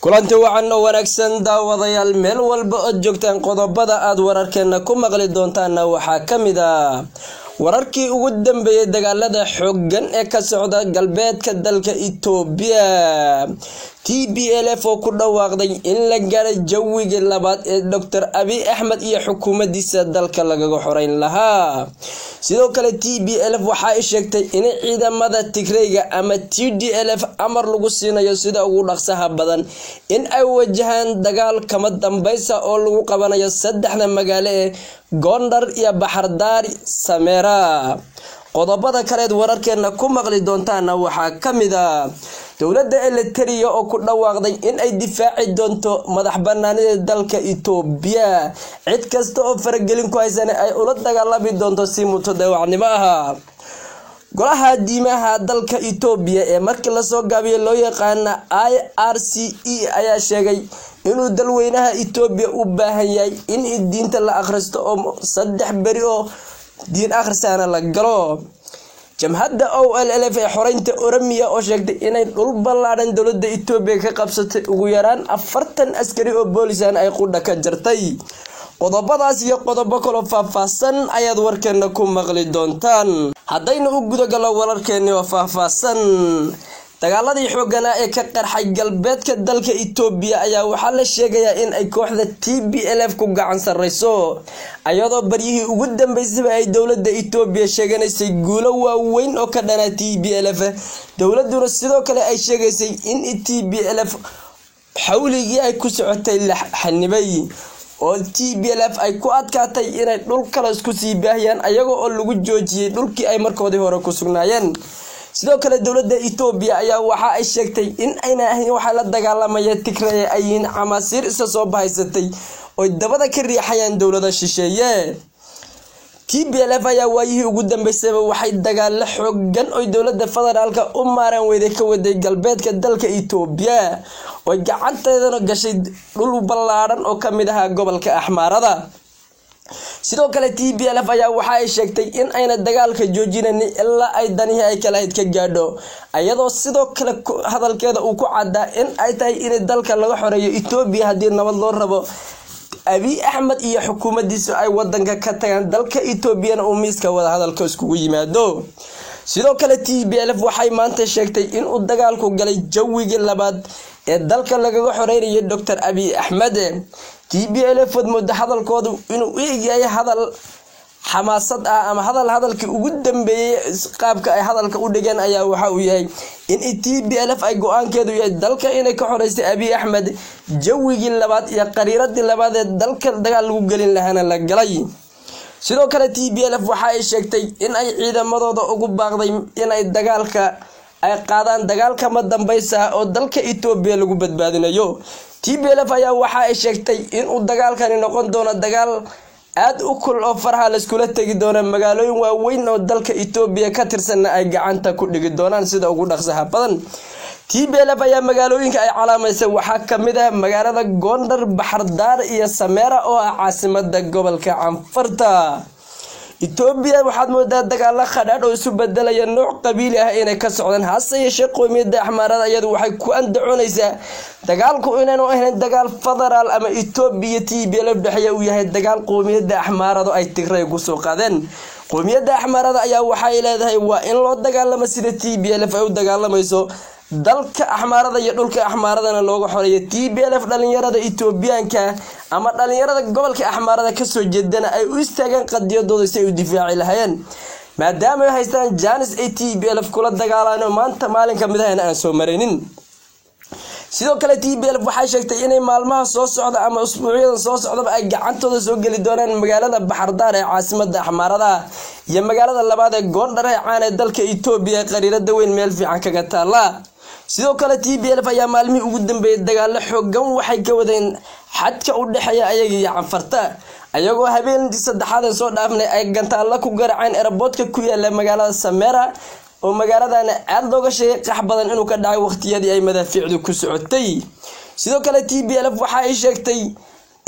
kulanti wacan oo wanaagsan daawadayaal meel walba oo joogtaan qodobada aad wararkeena ku maqli doontaan waxa kamid ah wararkii ugu dambeeyay dagaalada xooggan ee ka socda galbeedka dalka Itoobiya TPLF oo ku dhawaaqday in la gaaray jawigii labaad ee Dr. Abiy Ahmed iyo xukuumaddiisa dalka lagaga xoreyn lahaa sidoo kale TPLF waxa ay sheegtay in ciidamada Tigrayga ama TDLF amar lagu siinayo sida ugu dhaqsaha badan in ay wajahaan dagaal kama dambaysa oo lagu qabanayo saddexda magaalo ee Gondar iyo Bahardar Samera qodobada kale wararkeena ku maqli doontaan waxa kamid ah dawladda Eritrea oo ku dhawaaqday in ay difaaci doonto madax banaanida dalka Itoobiya cid kasta oo faragelin ku haysan ay ula dagaalami doonto si mutadawacnimo ah golaha diimaha dalka Itoobiya ee markii la soo gaabiyay loo yaqaan IRCE ayaa sheegay inuu dalweynaha Itoobiya u baahan yahay in diinta la akhristo oo saddex bari oo diin akhrisana la galo jamhadda OLF ee xoreynta Oromiya oo sheegtay inay dhul ballaaran dawladda Itoobiya ka qabsatay ugu yaraan 40 askari oo boolisan ay qudha ka jartay qodobadaas iyo qodobo kale faahfaahsan ayaad warkeena ku maqli doontaan haddayna u guda galo wararkeena oo faahfaahsan dagaaladii xoogana ee ka qarxay galbeedka dalka Itoobiya ayaa waxa la sheegayaa in ay kooxda TPLF ku gacan sareyso ayadoo baryihii ugu dambeysay ay dawladda Itoobiya sheeganaysay guulo waaweyn oo ka dhana TPLF dawladuna sidoo kale ay sheegaysay in TPLF xawligii ay ku socotay la xanibay oo TPLF ay ku adkaatay inay dhul kale isku sii baahiyaan ayagoo oo lagu joojiyay dhulkii ay markoodii hore ku sugnaayeen sidoo kale dawladda Itoobiya ayaa waxa ay sheegtay in ayna ahayn waxa la dagaalamaya Tigray ay Camaasir isa soo bahaysatay oo dabada ka riixayaan dawladda shisheeye TPLF ayaa waayihii ugu dambeysay waxay dagaal xooggan oo dawladda federaalka u maaran weyday ka waday galbeedka dalka Itoobiya oo gacanteedana gashay dhul ballaaran oo kamid ah gobolka Axmaarada sidoo kale TPLF ayaa waxa ay sheegtay in ayna dagaalka joojinaynin ilaa ay danihi ay kala hid ka gaadho ayadoo sidoo kale hadalkeeda uu ku cadaa in ay tahay in dalka laga xoreeyo Itoobiya hadii nabad loo rabo Abiy Ahmed iyo xukuumaddiisa ay wadanka ka tagaan dalka Itoobiya oo miiska wada hadalka isku yimaado sidoo kale TPLF waxay maanta sheegtay in uu dagaalku galay jawigii labaad ee dalka lagaga xoreynayo Dr. Abiy Ahmed TPLF muddo hadalkoodu inuu eegay hadal xamaasad ah ama hadalkii ugu dambeeyay qaabka ay hadalka u dhigeen ayaa waxa uu yahay in TPLF ay go'aankeedu yahay dalka inay ka xoreysay Abiy Ahmed jawigii labaad iyo qariiradii labaad ee dalka dagaal lagu galin lahaana la galay sidoo kale TPLF waxa ay sheegtay in ay ciidamadooda ugu baaqday in ay dagaalka ay qaadaan dagaalka ma dambaysa oo dalka Itoobiya lagu badbaadinayo TPLF ayaa waxa ay sheegtay in uu dagaalkani noqon doono dagaal aad u kul oo faraha la iskula tagi doono magaalooyin waaweyn oo dalka Itoobiya ka tirsan ay gacanta ku dhigi doonaan sida ugu dhaqsaha badan TPLF ayaa magaalooyinka ay calaameysay waxa kamid ah magaalada Gondar Bahardar iyo Samera oo ah caasimadda gobolka Canfarta Itoobiya waxaad moodaa dagaal khadhaadh oo isu bedelaya nooc qabiili ah inay ka socdaan hase yeeshee qoomiyadda Axmaarada iyadu waxay ku andacoonaysaa dagaalku inaanu ahayn dagaal federaal ama Itoobiya TPLF dhaxaya uu yahay dagaal qoomiyadda Axmaarada ay Tigray ku soo qaadeen qoomiyadda Axmaarada ayaa waxay leedahay waa in loo dagaalamo sida TPLF ay u dagaalamayso dalka Axmaarada iyo dhulka Axmaaradana looga xoreeyo TPLF dhalinyarada Itoobiyaanka ama dhalinyarada gobolka Axmaarada ka soo jeedana ay u istaagaan qadiyadooda si ay u difaaci lahaayeen maadaama ay haystaan Janis ay TPLF kula dagaalaan maanta maalin kamid ah aan soo mareynin sidoo kale TPLF waxay sheegtay inay maalmaha soo socda ama usbuucyada soo socda ay gacantooda soo gali doonaan magaalada Bahardar ee caasimadda Axmaarada iyo magaalada labaad ee Gondar ee caan ee dalka Itoobiya qariirada weyn meel fiican kaga taala sidoo kale TPLF ayaa maalmihii ugu dambeeyay dagaal xooggan waxay ka wadeen xadka u dhaxeeya ayaga iyo Canfarta ayagoo habeentii saddexaad soo dhaafnay ay gantaalo ku garaceen airportka ku yaala magaalada Samera oo magaaladana aad looga sheegay qax badan inuu ka dhacay waqtiyadii ay madaafiicdu ku socotay sidoo kale TPLF waxa ay sheegtay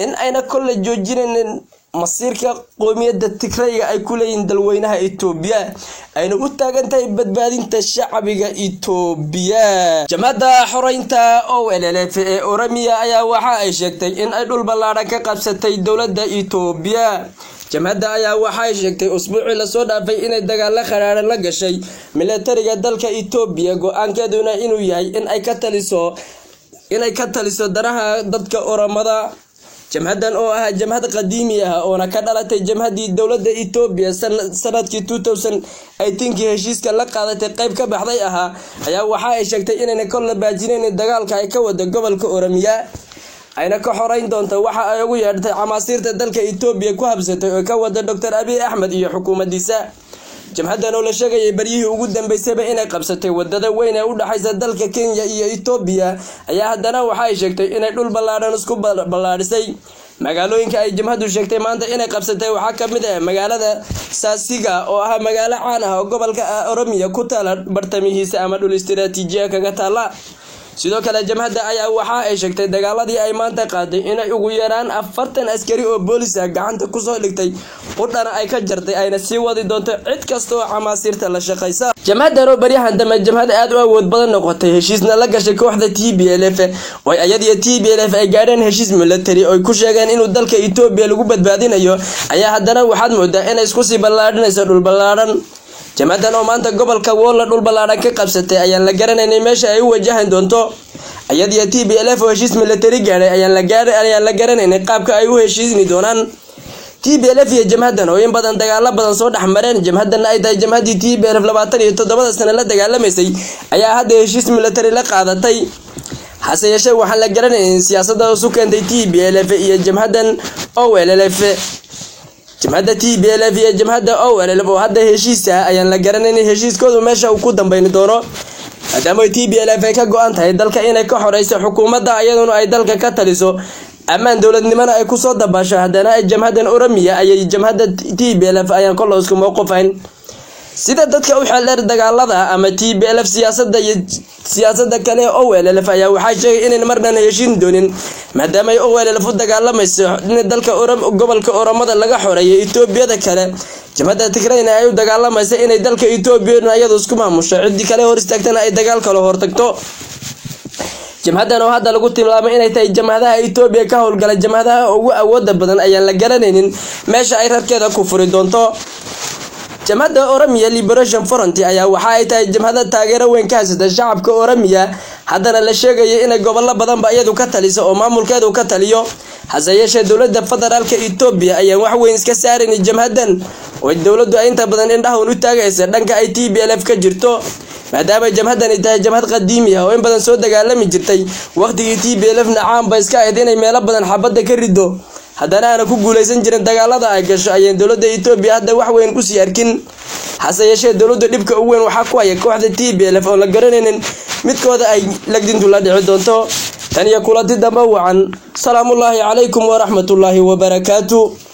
in ayna kulli joojinaynin masiirka qoomiyadda Tigrayga ay ku leeyihiin dalweynaha Itoobiya ayna u taagantahay badbaadinta shacbiga Itoobiya. Jamhadda xoreynta OLF ee Oromia ayaa waxa ay sheegtay in ay dhul ballaaran ka qabsatay dowladda Itoobiya. Jamhadda ayaa waxa ay sheegtay usbuucii la soo dhaafay inay dagaal qaraaran la gashay militariga dalka Itoobiya, go'aankeeduna inuu yahay in ay ka taliso danaha dadka Oromada. jamhadan oo ah jamhad qadiimi ah oo ka dhalatay jamhadii dowladda Itoobiya sanadkii 2018 heshiiska la qaadatay qayb ka baxday ayaa waxa ay sheegtay inay kol la baajineen dagaalka ay ka wada gobolka Oromia ayna ka xoreyn doonto waxa ay ugu yeedhay camaasiirta dalka Itoobiya ku habsatay oo ka wada Dr. Abiy Ahmed iyo xukuumaddiisa. jamhadan oo la sheegay baryihii ugu dambeysay inay qabsatay wadada weyn ee u dhaxaysa dalka Kenya iyo Itoobiya ayaa haddana waxa ay sheegtay inay dhul ballaaran isku ballaarisay. magaalooyinka ay jamhadu sheegtay maanta inay qabsatay waxa ka mid ah magaalada Saasiga oo ah magaalo caan ah oo gobolka Oromia ku taala bartamihiisa ama dhul istiraatiiji kaga taala. sidoo kale jamhadda ayaa waxa ay sheegtay dagaaladii ay maanta qaaday inay ugu yaraan 40 askari oo boolis ah gacanta ku soo dhigtay qudhana ay ka jartay ayna sii wadi doonto cid kasta oo camaasiirta la shaqeysa. jamhadda oo baryahan dambe jamhad aad u awood badan noqotay heshiisna la gashay kooxda TPLF oo ayadiyo TPLF ay gaadheen heshiis military oo ku sheegeen inuu dalka Itoobiya lagu badbaadinayo ayaa haddana waxaad moodaa inay isku sii ballaadhinayso dhul ballaaran. jamhadan oo maanta gobolka Wola dhul ballaaran ka qabsatay ayaan la garanaynay meesha ay u wajahan doonto. ayadiyo TPLF oo heshiis military gaadhay ayaan la garanaynay qaabka ay u heshiisni doonaan. TPLF iyo jamhadan oo in badan dagaalo badan soo dhaxmareen, jamhadan ay tahay jamhadii TPLF 27 sano la dagaalamaysay ayaa hadda heshiis military la qaadatay. hase yeeshee waxaan la garanayn siyaasadda u keentay TPLF iyo jamhadan OLF. jamhadda TPLF iyo jamhadda OLF oo hadda heshiisa ayaan la garanayn heshiiskoodu meesha uu ku dambeyn doono, maadaama TPLF ay ka go'an tahay dalka inay ka xoreyso xukuumadda iyaduna ay dalka ka taliso amaan dowladnimada ay ku soo dabaasho. haddana ay jamhadan Oromia ayay jamhadda TPLF ayaan kol isku mowqifeen sida dadka u xeeldheer dagaalada ama TPLF siyaasadda kale OLF ayaa waxay sheegay inay marna heshiin doonin maadaama ay OLF u dagaalamayso in dalka gobolka Oromada laga xoreeyo Itoobiyada kale. jamhadda Tigrayna ay u dagaalamayso inay dalka Itoobiya iyadu isku maamusho cidii kale hor istaagtana ay dagaal kale hortagto. jamhadan oo hadda lagu tilmaamay inay tahay jamhadaha Itoobiya ka howlgala jamhadaha ugu awoodda badan ayaan la garanaynin meesha ay rarkeeda ku furi doonto. jamhadda Oromia Liberation Front ayaa waxa ay tahay jamhada taageero weyn ka haysata shacabka Oromia, haddana la sheegay in gobollo badan ba iyadu ka taliso oo maamulkeedu ka taliyo. hase yeeshee dowladda federaalka Itoobiya ayaa wax weyn iska saarin jamhadan oo dowladdu ay inta badan indhaha u taagaysa dhanka ay TPLF ka jirto, maadaama jamhadan ay tahay jamhad qadiimi ah oo in badan soo dagaalami jirtay waqtigii TPLF nacaan ba iska ahayd inay meelo badan xabadda ka rido, haddana aan ku guuleysan jirin dagaalada ay gasho ayay dowladda Itoobiya hadda wax weyn ku sii arkin. hase yeeshee dowladda dhibka ugu weyn waxa ku haya kooxda TPLF oo la garanaynin midkooda ay lagdintu la dhici doonto. tan iyo kulanti dambe wacan. salaamullaahi calaykum wa rahmatullaahi wa barakaatuh.